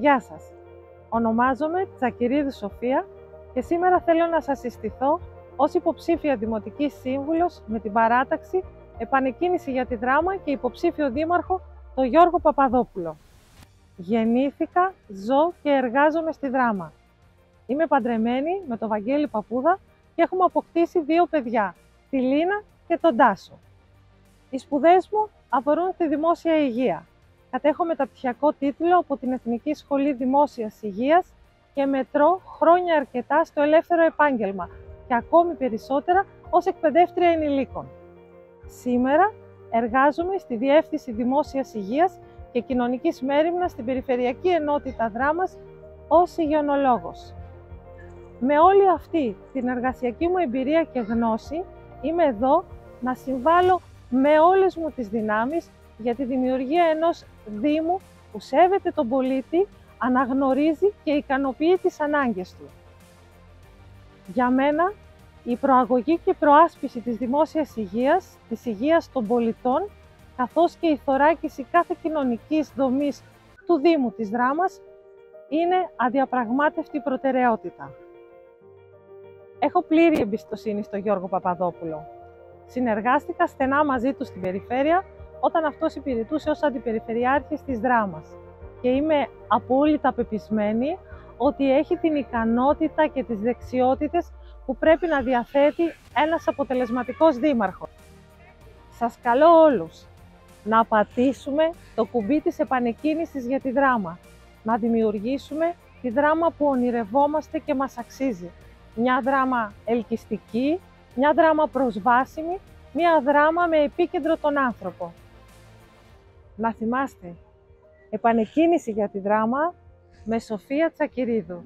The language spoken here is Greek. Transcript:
Γεια σας. Ονομάζομαι Τσακυρίδου Σοφία και σήμερα θέλω να σας συστηθώ ως υποψήφια Δημοτικής Σύμβουλος με την παράταξη Επανεκκίνηση για τη Δράμα και υποψήφιο δήμαρχο τον Γιώργο Παπαδόπουλο. Γεννήθηκα, ζω και εργάζομαι στη Δράμα. Είμαι παντρεμένη με τον Βαγγέλη Παπούδα και έχουμε αποκτήσει 2 παιδιά, τη Λίνα και τον Τάσο. Οι σπουδές μου αφορούν τη δημόσια υγεία. Κατέχω μεταπτυχιακό τίτλο από την Εθνική Σχολή Δημόσιας Υγείας και μετρώ χρόνια αρκετά στο ελεύθερο επάγγελμα και ακόμη περισσότερα ως εκπαιδεύτρια ενηλίκων. Σήμερα εργάζομαι στη Διεύθυνση Δημόσιας Υγείας και Κοινωνικής Μέριμνας στην Περιφερειακή Ενότητα Δράμας ως υγειονολόγος. Με όλη αυτή την εργασιακή μου εμπειρία και γνώση είμαι εδώ να συμβάλλω με όλες μου τις δυνάμεις για τη δημιουργία ενός Δήμου που σέβεται τον πολίτη, αναγνωρίζει και ικανοποιεί τις ανάγκες του. Για μένα, η προαγωγή και προάσπιση της δημόσιας υγείας, της υγείας των πολιτών, καθώς και η θωράκιση κάθε κοινωνικής δομής του Δήμου της Δράμας είναι αδιαπραγμάτευτη προτεραιότητα. Έχω πλήρη εμπιστοσύνη στον Γιώργο Παπαδόπουλο. Συνεργάστηκα στενά μαζί του στην περιφέρεια όταν αυτός υπηρετούσε ως αντιπεριφερειάρχης της Δράμας και είμαι απόλυτα πεπισμένη ότι έχει την ικανότητα και τις δεξιότητες που πρέπει να διαθέτει ένας αποτελεσματικός δήμαρχος. Σας καλώ όλους να πατήσουμε το κουμπί της επανεκκίνησης για τη Δράμα, να δημιουργήσουμε τη Δράμα που ονειρευόμαστε και μας αξίζει. Μια Δράμα ελκυστική, μια Δράμα προσβάσιμη, μια Δράμα με επίκεντρο τον άνθρωπο. Να θυμάστε, επανεκκίνηση για τη Δράμα με Σοφία Τσακυρίδου.